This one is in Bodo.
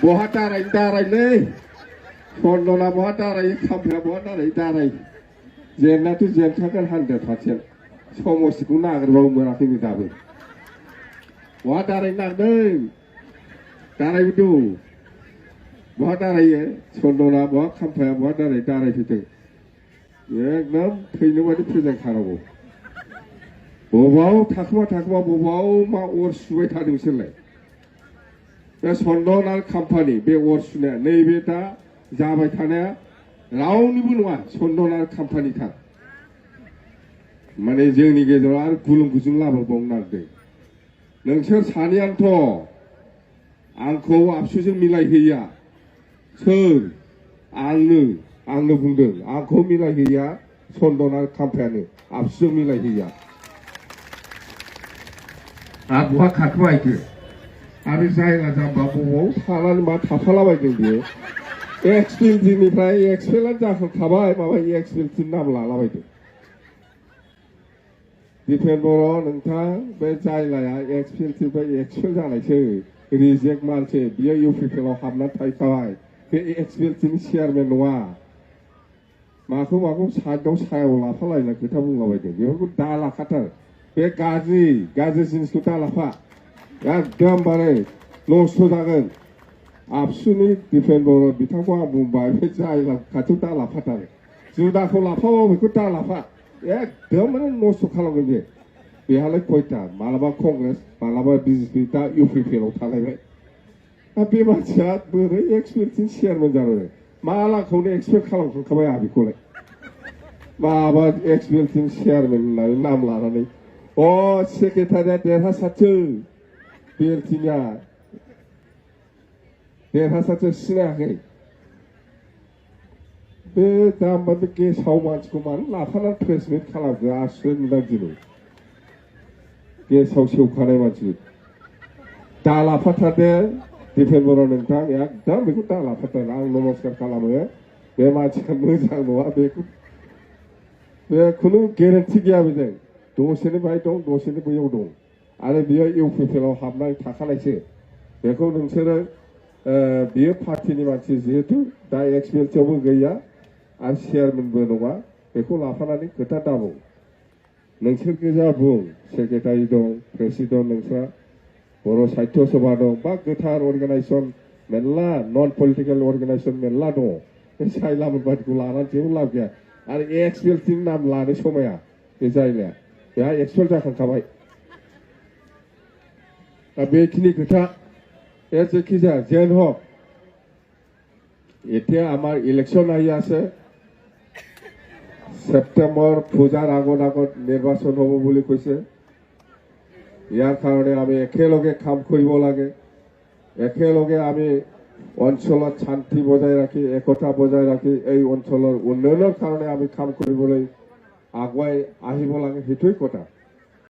बहा दारायलै सन्दना बहा दारायो खामफ्रा बहा दाराय जेननाथ' जेनखागोन 100% समस्थिखौ नागिरबाबो मोनाखैनो दाबो बहा दारायनो नागिरदों दारायबोदों बहा दारायो सन्दना बहा खामफ्राया बहा दारायफैदों एकदम थैनो बादि फोजोंखानांगौ बबाव थाखोमा बबाव मा अर सुबाय थादों बिसोरलाय बे सन्दन आरो खाम्फानि बे अर सुनाया नैबे दा जाबाय थानाया रावनिबो नङा सन्दन आरो खाम्फानि थार माने जोंनि गेजेराव आरो गुलुं गुजुं लाबोबावनो नागिरदों नोंसोर सानैयानोथ' आंखौ आबसुजों मिलायहैया सोर आंनो बुंदों आंखौ मिलायहैया सन्दन आरो खाम्फायानो आबसुजों मिलायहैया आरो बहा खारखोमाहैखो आरो जायगा जाम्बा बबाव थानानै मा थाफालाबायदों बियो एक्सपिएलनिफ्राय एक्सपेलआनो जाखांखाबाय माबा एक्सपिएलनि नाम लालाबायदों दिपेन बर' नोंथां बे जायलाया एक्सपिएलनिफ्राय एक्सपेल जानायसो रिजेक्ट मानसि बियो इउपिपिएलआव हाबनानै थाहैखाबाय बे एक्सपिएलनि चेयारमेन नङा माखौ साइडआव सायाव लाफालायना खोथा बुंलाबायदों बेफोरखौ दा लाखाथार बे गाज्रि जिनिसखौ दा लाफा एकदमबारे नस्थ' जागोन आबसुनि दिपेन बर' बिथांखौ आं बुंबाय बे जायला खाथियाव दा लाफाथार जुदाखौ लाफाबाबो बेखौ दा लाफा एकदम माने नस्थ' खालामगोन बे बेहालाय खयथा मालाबा कंग्रेस मालाबा बिजेपि दा इउपिपिएलआव थालायबाय बे मानसिया बोरै एक्सपिएलनि चेयारमेन जाबाय मालाखौनो एक्सपेक्ट खालामखांखाबाय आं बेखौलाय माबा एक्सपिएलनि चेयारमेन होननानै नाम लानानै सेक्रेटारिया देरहासारसो बिएलटिनिया देरहासारसो सिनायाखै बे दामा बे गेसाव मानसिखौ मानो लाफानानै प्रेसमिट खालामखो आसुरित मोनदां दिनै गेसाव सेवखानाय मानसि दा लाफाथारदे दिपेन बर' नोंथां एकदम बेखौ दा लाफाथार आं नमस्कार खालामो बे मानसिया मोजां नङा बेखौ बे खुनु गेरेन्टि गैया बेजों दसेनो बाहाय दं दसेनो बैयाव दं आरो बियो इउपिपिएलआव हाबनानै थाखानायसो बेखौ नोंसोरो बियो पार्टिनि मानसि जिहेतु दा एक्सपिएलआवबो गैया आरो चेयारमेनबो नङा बेखौ लाफानानै खोथा दाबुं नोंसोर गोजा बुं सेक्रेटारि दं प्रेसिडेन्ट नोंस्रा बर' साहित्य सभा दं बा गोथार अर्गानाइजेसन मेरला नन पलिटिकेल अर्गानाइजेसन मेरला दङ बे सायलामोन बादिखौ लानानै जेबो लाब गैया आरो एक्सपिएलनि नाम लानो समाया बे जायगाया बेहा एक्सपेल जाखांखाबाय दा बेखिनि खोथा जेखि जाया जेन হক এতিয়া আমাৰ ইলেকশ্যন আহি আছে সেপ্টেম্বৰ পূজাৰ আগত নিৰ্বাচন হ'ব বুলি কৈছে ইয়াৰ কাৰণে আমি একেলগে কাম কৰিব লাগে একেলগে আমি অঞ্চলত শান্তি বজাই ৰাখি একতা বজাই ৰাখি এই অঞ্চলৰ উন্নয়নৰ কাৰণে আমি কাম কৰিবলৈ আগুৱাই আহিব লাগে সেইটোৱেই কথা